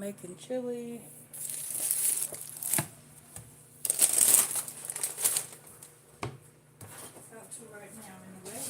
making chili. Got to right now anyway.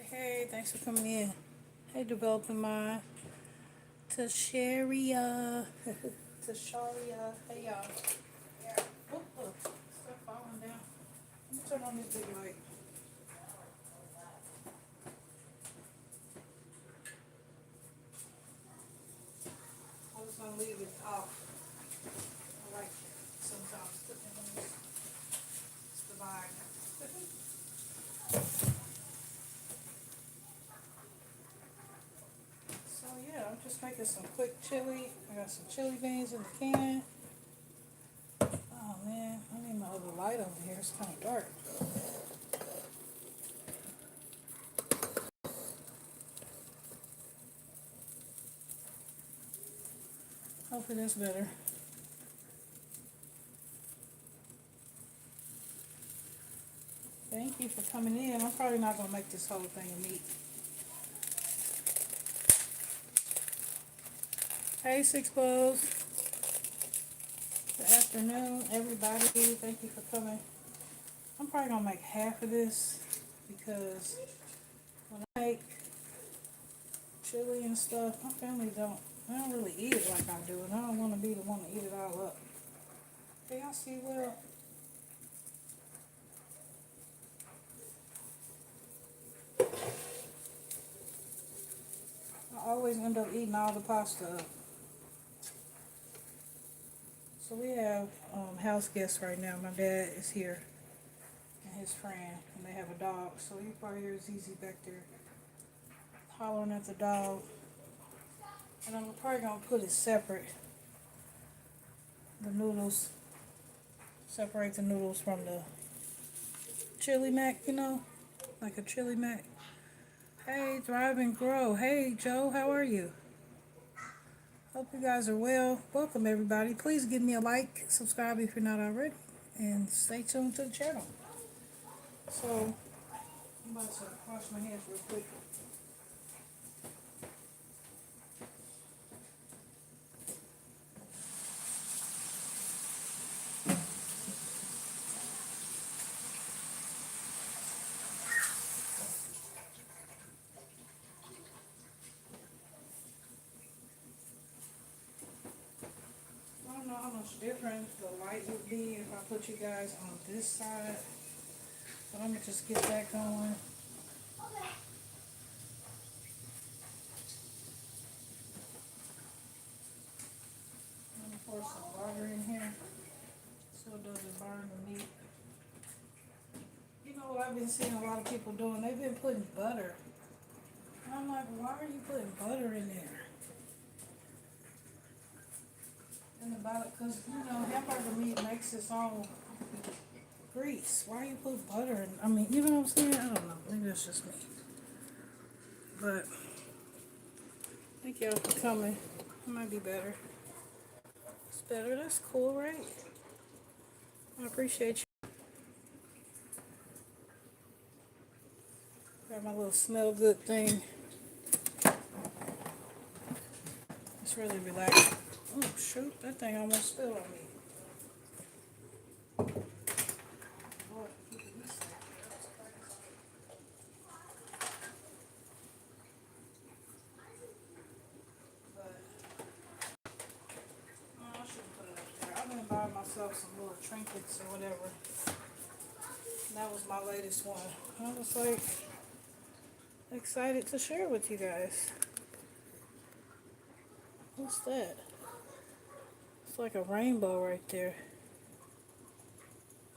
Hey, thanks for coming in. Hey, developing mind. Tasharia. Tasharia. Hey, y'all. Yeah. Oh, look. Stuff falling down. Let me turn on this big light. I was going to leave it off. I like sometimes putting it on this. It's the vibe. So yeah, I'm just making some quick chili. I got some chili beans in the can. Oh man, I need my other light over here. It's kind of dark. Hopefully that's better. Thank you for coming in. I'm probably not going to make this whole thing of meat. Hey, Six Bows. Good afternoon, everybody. Thank you for coming. I'm probably going to make half of this because when I make chili and stuff, my family don't really eat it like I do, and I don't want to be the one to eat it all up. Can y'all see well? I always end up eating all the pasta up. So we have house guests right now. My dad is here and his friend, and they have a dog. So you probably hear ZZ back there hollering at the dog. And I'm probably going to put it separate. The noodles. Separate the noodles from the chili mac, you know? Like a chili mac. Hey, Thrive and Grow. Hey, Joe, how are you? Hope you guys are well. Welcome, everybody. Please give me a like, subscribe if you're not already, and stay tuned to the channel. So, I'm about to wash my hands real quick. I don't know how much different the light would be if I put you guys on this side, but I'm going to just get that going. Let me pour some water in here so it doesn't burn the meat. You know what I've been seeing a lot of people doing? They've been putting butter. And I'm like, why are you putting butter in there? In the bottom, because, you know, hamburger meat makes its own grease. Why you put butter in? I mean, you know what I'm saying? I don't know. Maybe that's just me. But, thank y'all for coming. It might be better. It's better. That's cool, right? I appreciate you. Got my little smell good thing. It's really relaxing. Oh, shoot. That thing almost spilled on me. myself some little trinkets or whatever. And that was my latest one. I was like excited to share with you guys. What's that? It's like a rainbow right there.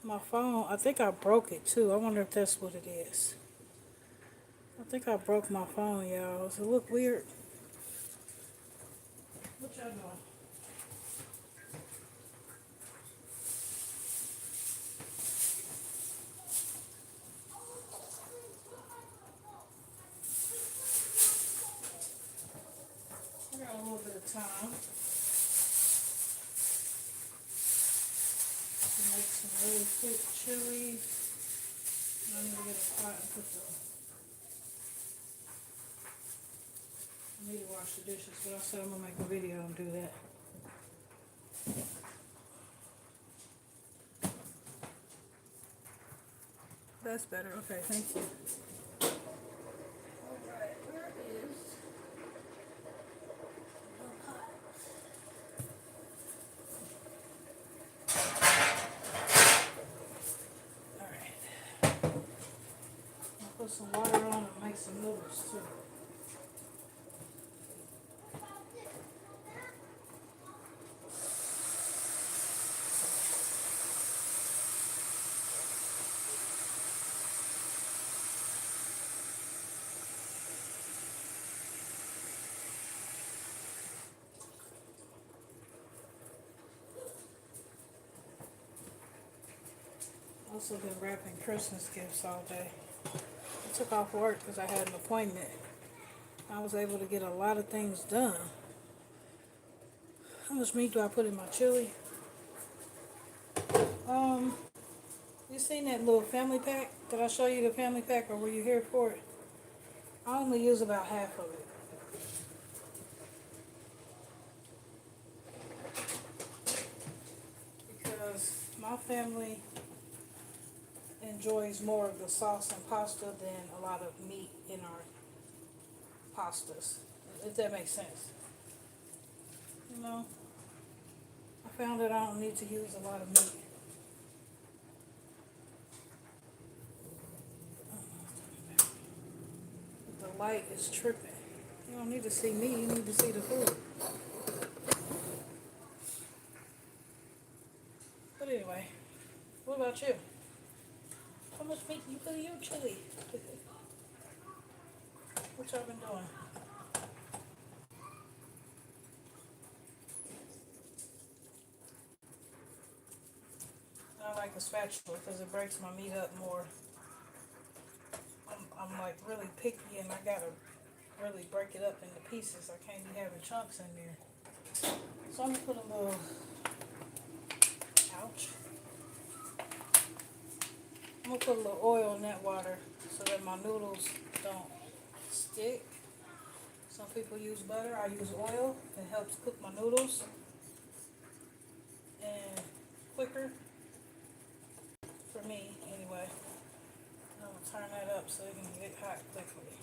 My phone, I think I broke it too. I wonder if that's what it is. I think I broke my phone, y'all. Does it look weird? What y'all doing? I got a little bit of time to make some really quick chili. I need to get a pot and put the. I need to wash the dishes, but I said I'm gonna make a video and do that. That's better. Okay, thank you. Alright, where is the pot? Alright. I'll put some water on and make some noodles too. Also been wrapping Christmas gifts all day. I took off work because I had an appointment. I was able to get a lot of things done. How much meat do I put in my chili? You seen that little family pack? Did I show you the family pack or were you here for it? I only use about half of it. Because my family enjoys more of the sauce and pasta than a lot of meat in our pastas, if that makes sense. You know, I found that I don't need to use a lot of meat. The light is tripping. You don't need to see me, you need to see the food. But anyway, what about you? How much meat do you put in your chili? What y'all been doing? I like a spatula because it breaks my meat up more. I'm like really picky and I gotta really break it up into pieces. I can't be having chunks in there. So I'm gonna put a little, ouch. I'm gonna put a little oil in that water so that my noodles don't stick. Some people use butter, I use oil. It helps cook my noodles and quicker for me anyway. I'm gonna turn that up so it can get hot quickly.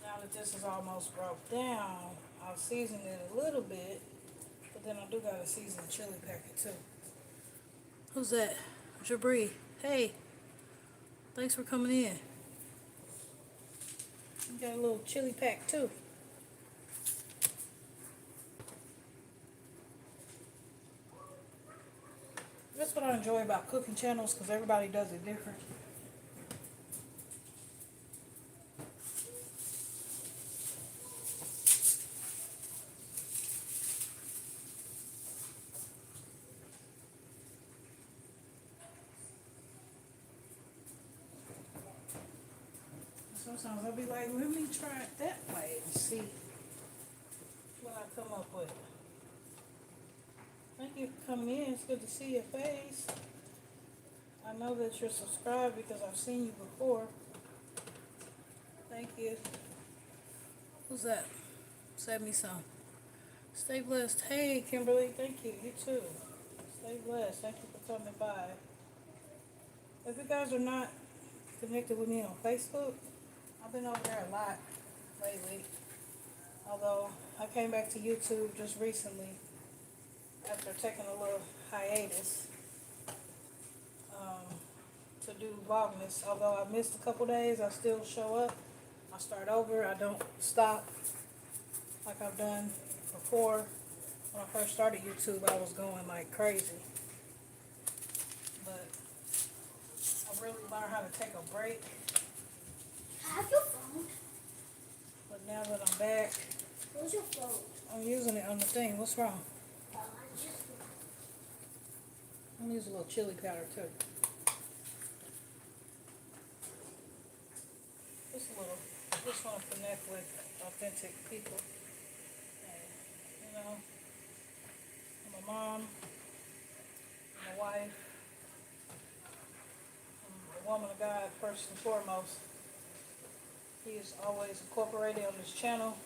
Now that this is almost broke down, I'll season it a little bit, but then I do gotta season the chili packet too. Who's that? Jabri. Hey, thanks for coming in. You got a little chili pack too. That's what I enjoy about cooking channels because everybody does it different. Sometimes I'll be like, let me try it that way and see what I come up with. Thank you for coming in. It's good to see your face. I know that you're subscribed because I've seen you before. Thank you. Who's that? Send me some. Stay blessed. Hey, Kimberly. Thank you. You too. Stay blessed. Thank you for coming by. If you guys are not connected with me on Facebook, I've been over there a lot lately. Although I came back to YouTube just recently after taking a little hiatus to do Vlogmas. Although I missed a couple days, I still show up. I start over. I don't stop like I've done before. When I first started YouTube, I was going like crazy. But I really learned how to take a break. Have your phone? But now that I'm back, Where's your phone? I'm using it on the thing. What's wrong? I just I'm using a little chili powder too. Just a little. I just want to connect with authentic people. And, you know, I'm a mom, I'm a wife, I'm a woman of God first and foremost. He is always incorporated on this channel.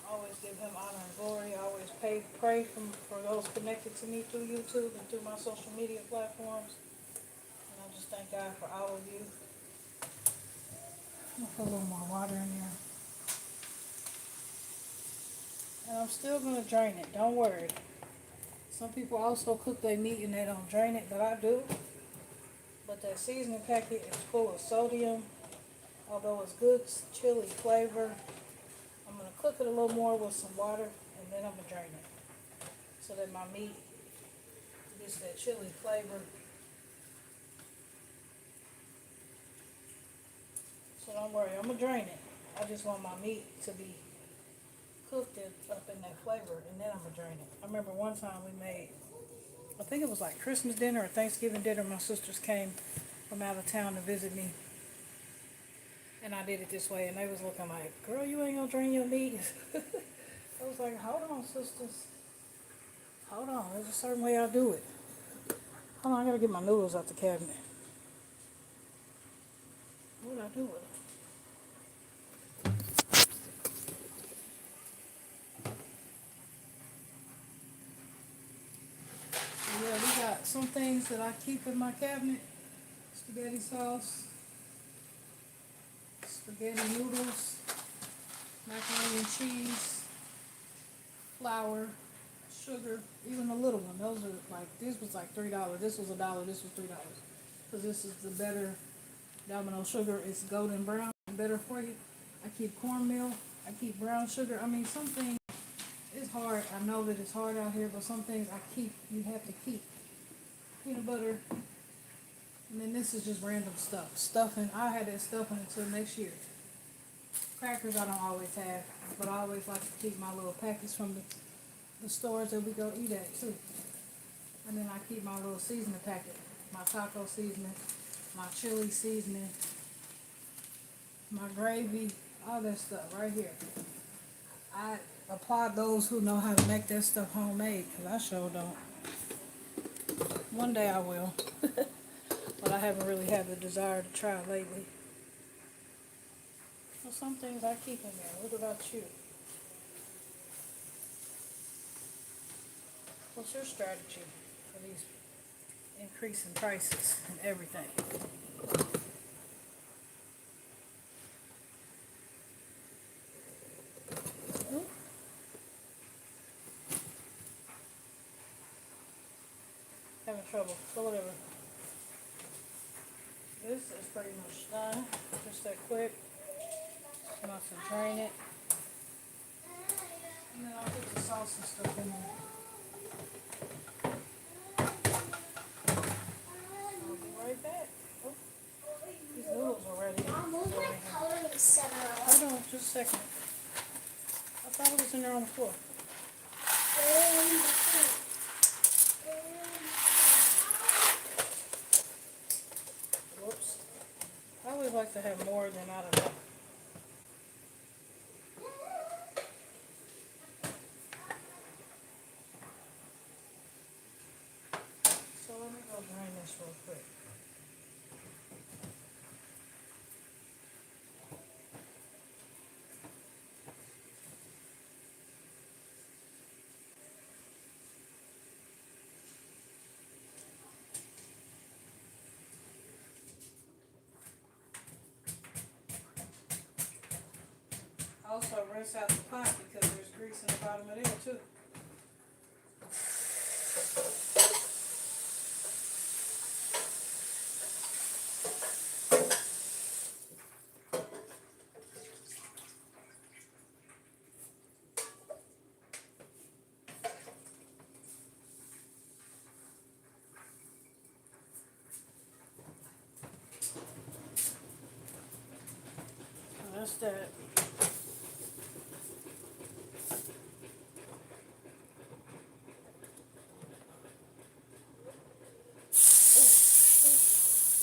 I always give him honor and glory. I always pray for those connected to me through YouTube and through my social media platforms. And I just thank God for all of you. I'm gonna put a little more water in there. And I'm still gonna drain it, don't worry. Some people also cook their meat and they don't drain it, but I do. But that seasoning packet is full of sodium. Although it's good chili flavor, I'm gonna cook it a little more with some water and then I'm gonna drain it. So that my meat gets that chili flavor. So don't worry, I'm gonna drain it. I just want my meat to be cooked up in that flavor, and then I'm gonna drain it. I remember one time we made, I think it was like Christmas dinner or Thanksgiving dinner. My sisters came from out of town to visit me, and I did it this way, and they was looking like, "Girl, you ain't gonna drain your meat." I was like, "Hold on, sisters. Hold on. There's a certain way I do it. Hold on, I gotta get my noodles out the cabinet. What did I do with it?" Yeah, we got some things that I keep in my cabinet. Spaghetti sauce, spaghetti noodles, macaroni and cheese, flour, sugar, even a little one. Those are like, this was like $3. This was $1. This was $3. Because this is the better Domino sugar. It's golden brown, better for you. I keep cornmeal. I keep brown sugar. I mean, some things, it's hard. I know that it's hard out here, but some things you have to keep. Peanut butter. And then this is just random stuff. Stuffing. I had that stuffing until next year. Crackers I don't always have, but I always like to keep my little packets from the stores that we go eat at too. And then I keep my little seasoning packet. My taco seasoning, my chili seasoning, my gravy, all that stuff right here. I applaud those who know how to make that stuff homemade, because I sure don't. One day I will. But I haven't really had the desire to try lately. Well, some things I keep in there. What about you? What's your strategy for these increasing prices and everything? Having trouble, but whatever. This is pretty much done. Just that quick. I'm about to drain it. And then I'll put the sauce and stuff in there. I'll be right back. Oh, these noodles are ready. Mom, move my coloring center up. Hold on, just a second. I thought it was in there on the floor. Whoops. I always like to have more than not enough. So let me go drain this real quick. Also rinse out the pot because there's grease in the bottom of there too. What's that?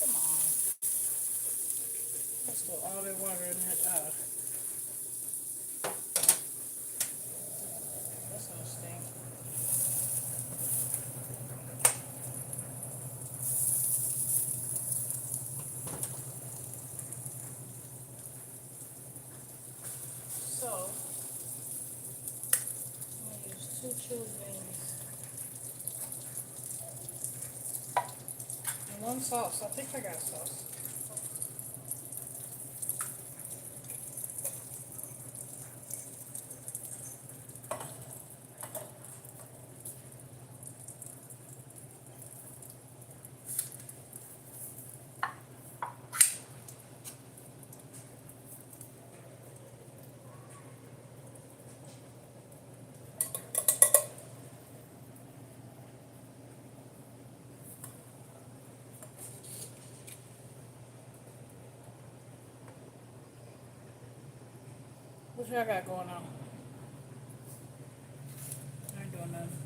Come on. Let's go all that water in that That's gonna stink. So, I'm gonna use 2 chili beans and 1 sauce. I think I got sauce. What y'all got going on? I ain't doing nothing.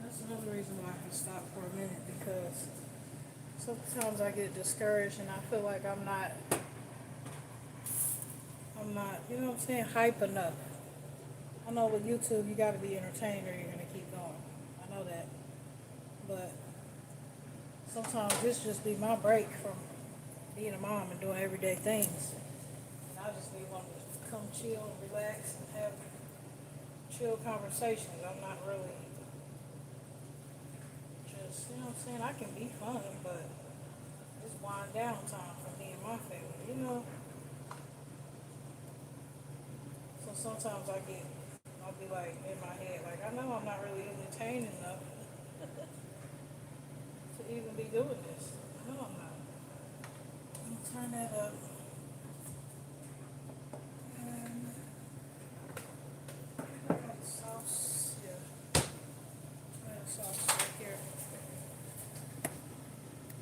That's another reason why I stopped for a minute, because sometimes I get discouraged and I feel like I'm not, you know what I'm saying, hype enough. I know with YouTube you gotta be entertained or you're gonna keep going. I know that. But sometimes this just be my break from being a mom and doing everyday things. And I just be wanting to come chill and relax and have chill conversations. I'm not really just, you know what I'm saying, I can be fun, but it's wind down time for me and my family, you know. So sometimes I'll be like in my head, like I know I'm not really entertaining enough to even be doing this. I know I'm not. I'm gonna turn that up. And I got sauce, yeah. Tomato sauce right here.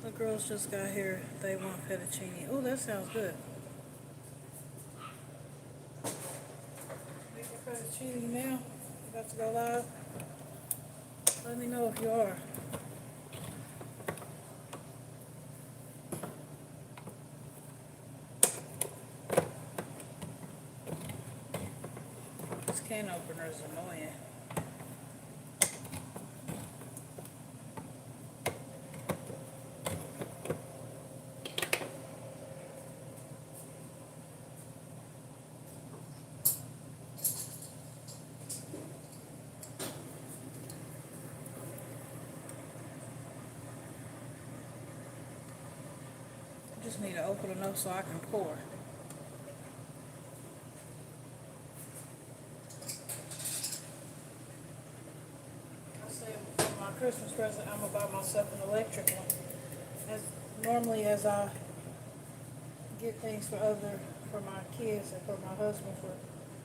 The girls just got here. They want fettuccine. Oh, that sounds good. Make your fettuccine now. You about to go live? Let me know if you are. This can opener is annoying. Just need to open enough so I can pour. I said for my Christmas present, I'm gonna buy myself an electric one. As I get things for my kids and for my husband for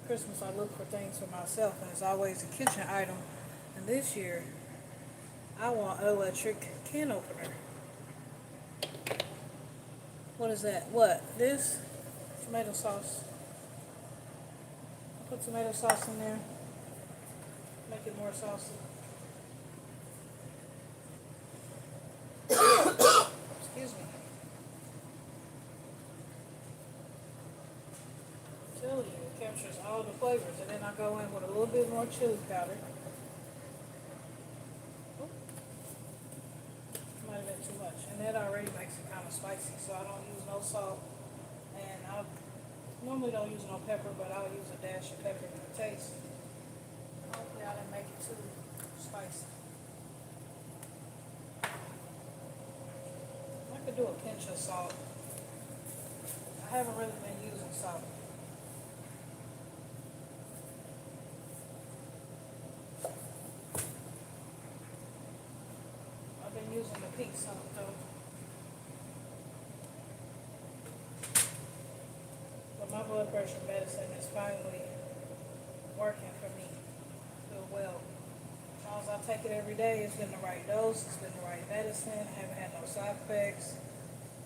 Christmas, I look for things for myself, and it's always a kitchen item. And this year, I want an electric can opener. What is that? What? This? Tomato sauce. Put tomato sauce in there. Make it more saucy. Excuse me. I'm telling you, it captures all the flavors. And then I go in with a little bit more chili powder. Oh, might have been too much. And that already makes it kind of spicy, so I don't use no salt. And I normally don't use no pepper, but I'll use a dash of pepper for taste. Hopefully I didn't make it too spicy. I could do a pinch of salt. I haven't really been using salt. using the pink salt though. But my blood pressure medicine is finally working for me. I feel well. As long as I take it every day, it's been the right dose, it's been the right medicine, I haven't had no side effects.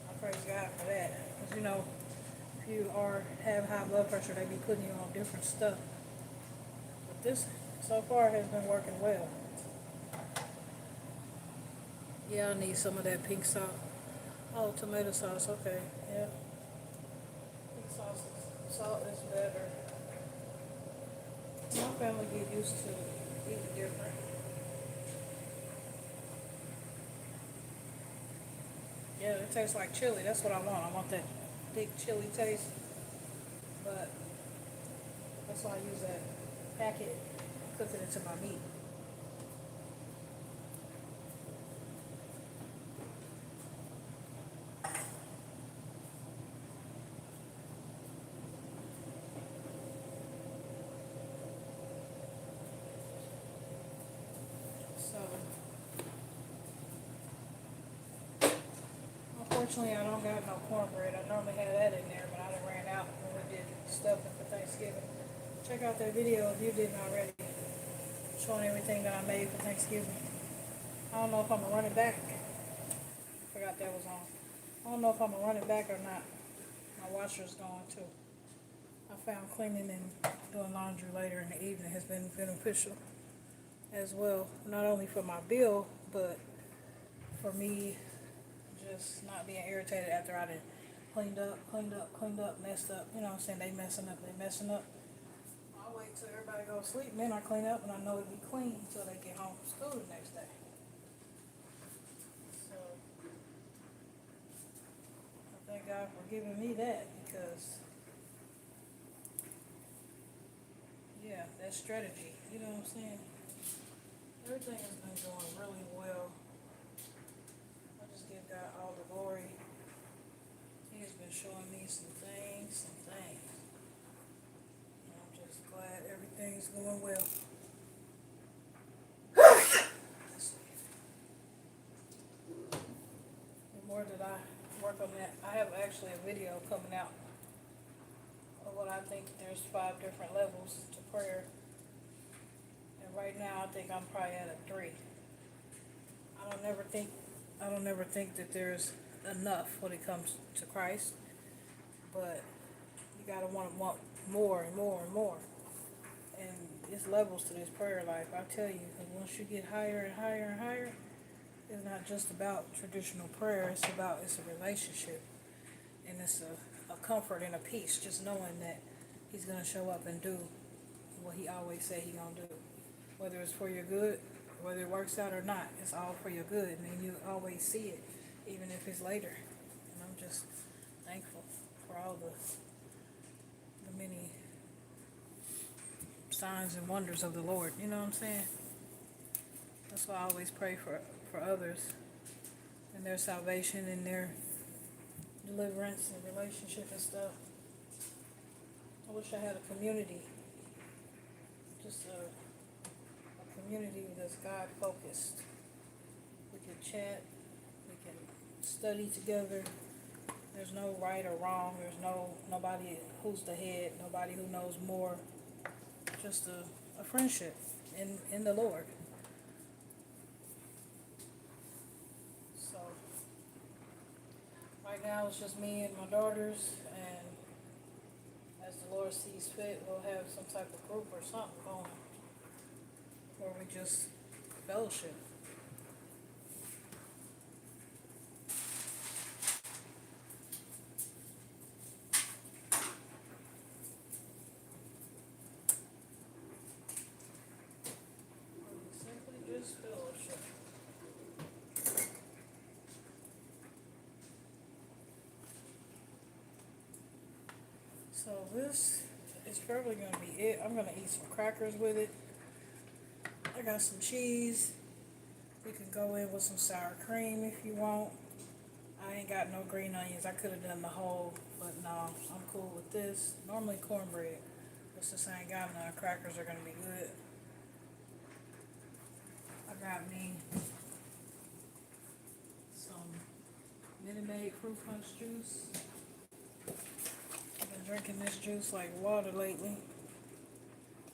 I praise God for that. Because if you have high blood pressure, they be putting you on different stuff. But this, so far, has been working well. Yeah, I need some of that pink salt. Oh, tomato sauce, okay, yeah. Pink salt is better. My family get used to eating different. Yeah, it tastes like chili. That's what I want. I want that thick chili taste. But that's why I use that packet and cook it into my meat. So, unfortunately, I don't got no cornbread. I normally have that in there, but I done ran out when we did stuffing for Thanksgiving. Check out that video if you didn't already, showing everything that I made for Thanksgiving. I don't know if I'm gonna run it back. I forgot that was on. I don't know if I'm gonna run it back or not. My washer's going too. I found cleaning and doing laundry later in the evening has been beneficial as well. Not only for my bill, but for me just not being irritated after I done cleaned up, messed up. You know what I'm saying? They messing up. I wait till everybody goes to sleep, and then I clean up, and I know it'll be clean until they get home from school the next day. So, I thank God for giving me that, because, yeah, that strategy, you know what I'm saying? Everything has been going really well. I just give God all the glory. He has been showing me some things. And I'm just glad everything's going well. The more that I work on that, I have actually a video coming out of what I think there's 5 different levels to prayer. And right now I think I'm probably at a 3. I don't never think that there's enough when it comes to Christ, but you gotta want more and more and more. And it's levels to this prayer life, I tell you, because once you get higher and higher and higher, it's not just about traditional prayer, it's a relationship. And it's a comfort and a peace, just knowing that he's gonna show up and do what he always said he gonna do. Whether it's for your good, whether it works out or not, it's all for your good, and you always see it, even if it's later. And I'm just thankful for all the many signs and wonders of the Lord, you know what I'm saying? That's why I always pray for others and their salvation and their deliverance and relationship and stuff. I wish I had a community, just a community that's God focused. We can chat, we can study together. There's no right or wrong. There's nobody who's the head, nobody who knows more. Just a friendship in the Lord. So right now it's just me and my daughters, and as the Lord sees fit, we'll have some type of group or something going where we just fellowship. Simply just fellowship. So this is probably going to be it. I'm going to eat some crackers with it. I got some cheese. You can go in with some sour cream if you want. I ain't got no green onions. I could have done the whole, but no, I'm cool with this. Normally cornbread, but since I ain't got none, crackers are going to be good. I got me fruit punch juice. I've been drinking this juice like water lately.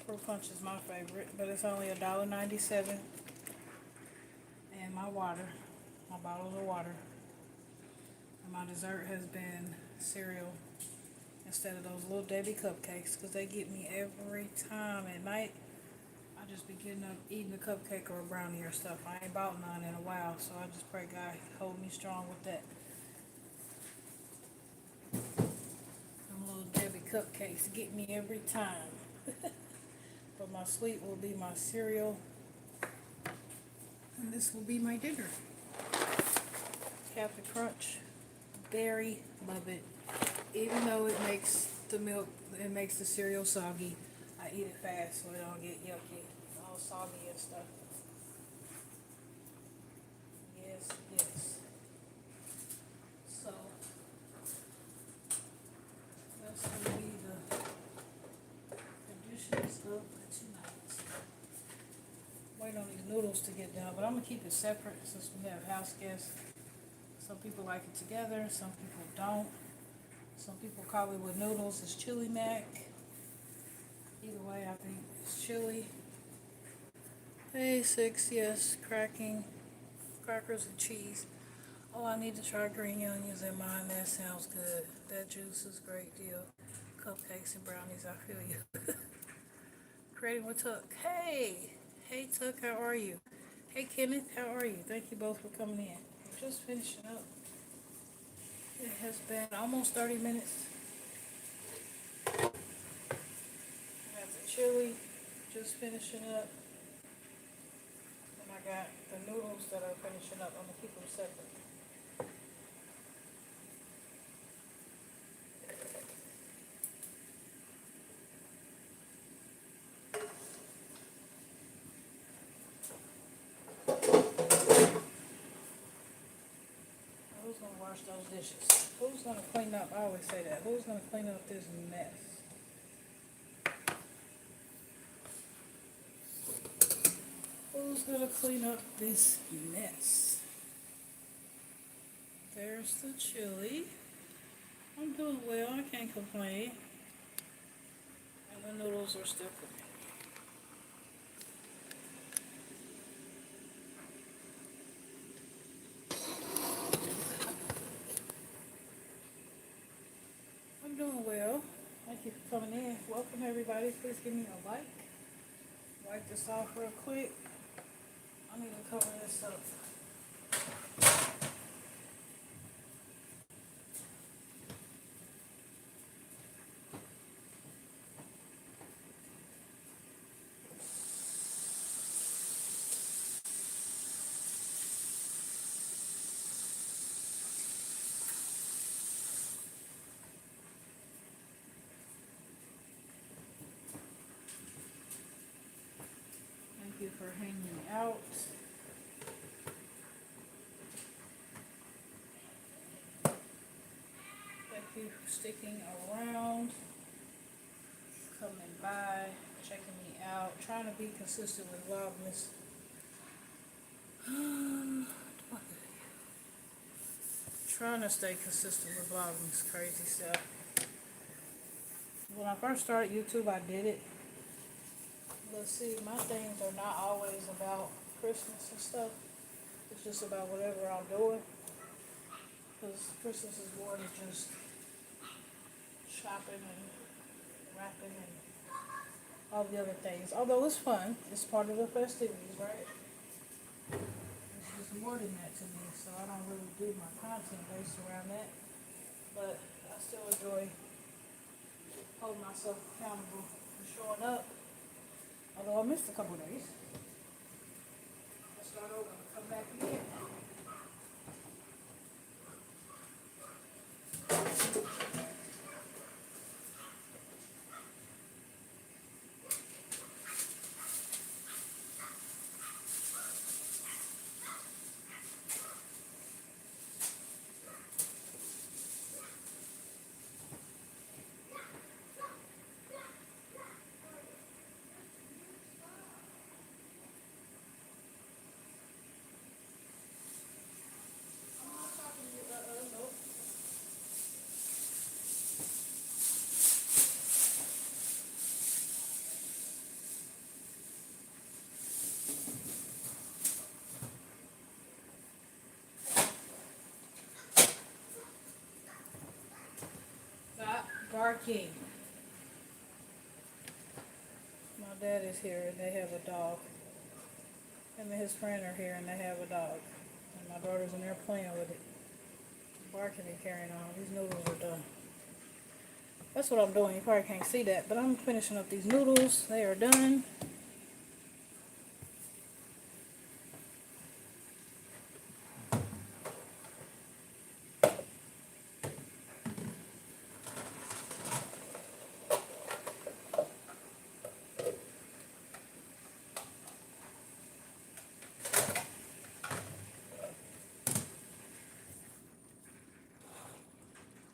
Fruit punch is my favorite, but it's only $1.97. And my water, my bottles of water. And my dessert has been cereal instead of those little Debbie cupcakes, because they get me every time at night. I just be getting up, eating a cupcake or a brownie or stuff. I ain't bought none in a while, so I just pray God hold me strong with that. Them little Debbie cupcakes get me every time. But my sweet will be my cereal, and this will be my dinner. Captain Crunch, very love it. Even though it makes the milk, it makes the cereal soggy, I eat it fast so it don't get yucky, all soggy and stuff. Yes, yes. So, that's going to be the dishes of tonight. Waiting on these noodles to get done, but I'm going to keep it separate since we have house guests. Some people like it together, some people don't. Some people call it with noodles, it's chili mac. Either way, I think it's chili. Hey, 6, yes, cracking, crackers and cheese. Oh, I need to try green onions in mine, that sounds good. That juice is a great deal. Cupcakes and brownies, I feel you. Creating with Tuck. Hey Tuck, how are you? Hey Kenneth, how are you? Thank you both for coming in. I'm just finishing up. It has been almost 30 minutes. I got the chili, just finishing up. And I got the noodles that are finishing up. I'm going to keep them separate. Who's going to wash those dishes? Who's going to clean up? I always say that. Who's going to clean up this mess? Who's going to clean up this mess? There's the chili. I'm doing well. I can't complain. And the noodles are still cooking. I'm doing well. Thank you for coming in. Welcome everybody. Please give me a like. Wipe this off real quick. I need to cover this up. Thank you for hanging out. Thank you for sticking around, coming by, checking me out, trying to be consistent with Vlogmas. Trying to stay consistent with Vlogmas, crazy stuff. When I first started YouTube, I did it. But see, my things are not always about Christmas and stuff. It's just about whatever I'm doing. Because Christmas is more than just shopping and wrapping and all the other things. Although it's fun, it's part of the festivities, right? It's just more than that to me, so I don't really do my content based around that. But I still enjoy holding myself accountable for showing up. Although I missed a couple days. I'll start over and come back again. barking. My dad is here and they have a dog. Him and his friend are here and they have a dog. And my daughter's in there playing with it. Barking and carrying on. These noodles are done. That's what I'm doing. You probably can't see that, but I'm finishing up these noodles. They are done.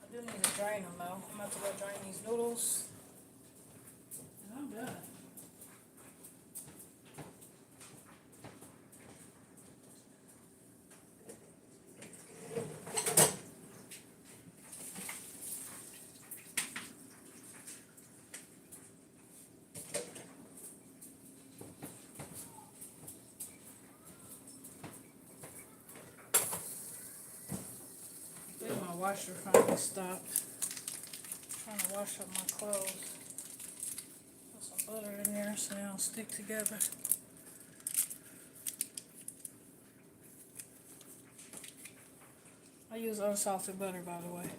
I do need to drain them though. I'm about to go drain these noodles. And I'm done. I think my washer finally stopped. I'm trying to wash up my clothes. Put some butter in there so they don't stick together. I use unsalted butter, by the way.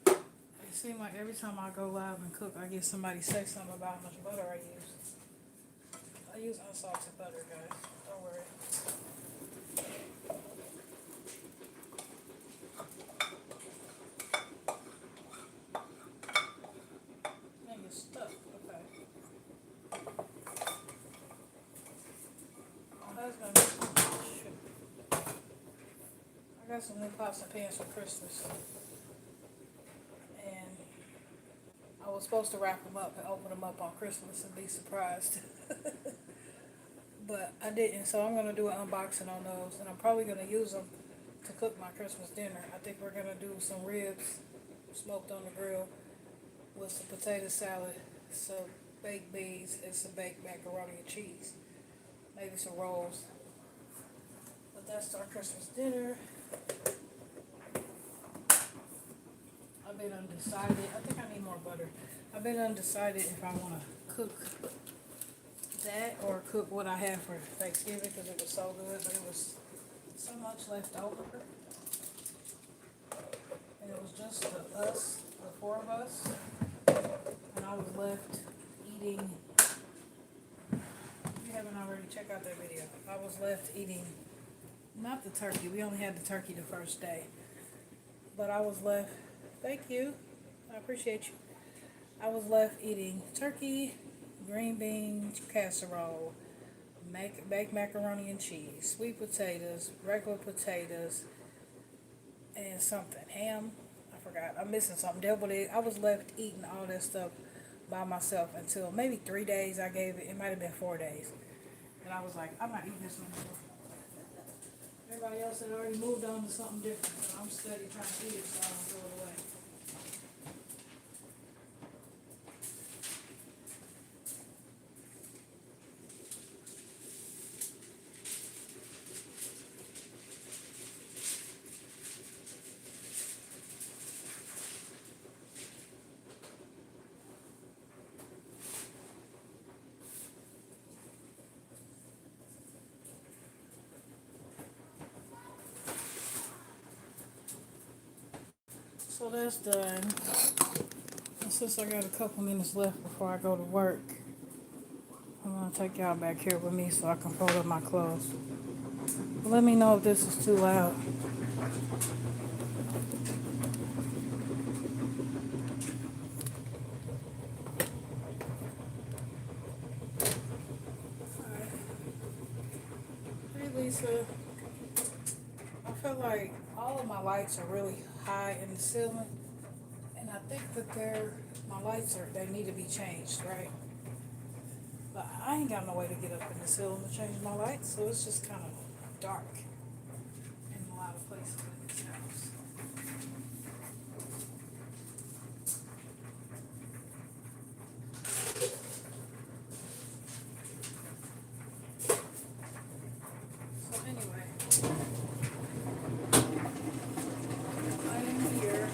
It seems like every time I go live and cook, I get somebody say something about how much butter I use. I use unsalted butter, guys. Don't worry. Dang, it's stuck. Okay. My husband, shoot. I got some new pots and pans for Christmas. And I was supposed to wrap them up and open them up on Christmas and be surprised. But I didn't, so I'm going to do an unboxing on those. And I'm probably going to use them to cook my Christmas dinner. I think we're going to do some ribs smoked on the grill with some potato salad, some baked beans, and some baked macaroni and cheese. Maybe some rolls. But that's our Christmas dinner. I've been undecided. I think I need more butter. I've been undecided if I want to cook that or cook what I have for Thanksgiving because it was so good, but it was so much left over. And it was just us, the four of us. And I was left eating. If you haven't already, check out that video. I was left eating, not the turkey. We only had the turkey the first day. But I was left, thank you. I appreciate you. I was left eating turkey, green beans, casserole, baked macaroni and cheese, sweet potatoes, regular potatoes, and something. Ham. I forgot. I'm missing something. Deviled egg. I was left eating all that stuff by myself until maybe 3 days. I gave it. It might have been 4 days. And I was like, I'm not eating this anymore. Everybody else had already moved on to something different. So I'm steady trying to eat it so I don't throw it away. So that's done. And since I got a couple minutes left before I go to work, I'm going to take y'all back here with me so I can fold up my clothes. Let me know if this is too loud. Hey Lisa, I feel like all of my lights are really high in the ceiling, and I think that they need to be changed, right? But I ain't got no way to get up in the ceiling to change my lights, so it's just kind of dark in a lot of places in this house. So anyway, I am here.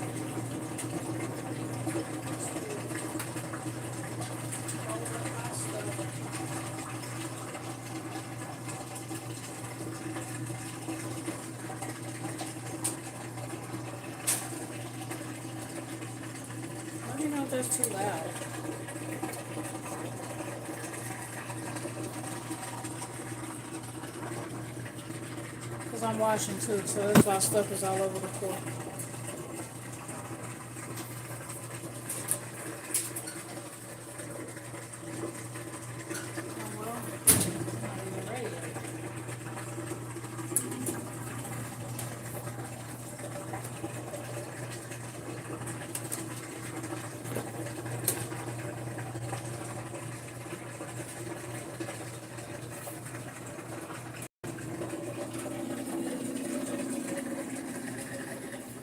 that's too loud. Because I'm washing too, so that's why stuff is all over the floor. Oh, well, I'm not even ready yet.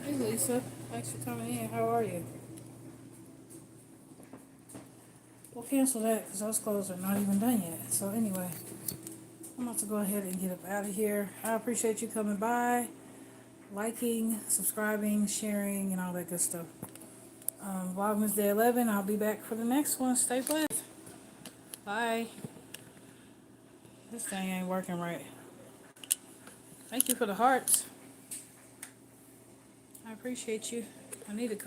Hey Lisa, thanks for coming in. How are you? We'll cancel that because those clothes are not even done yet. So anyway, I'm about to go ahead and get up out of here. I appreciate you coming by, liking, subscribing, sharing, and all that good stuff. Vlogmas Day 11. I'll be back for the next one. Stay blessed. Bye. This thing ain't working right. Thank you for the hearts. I appreciate you. I need to come.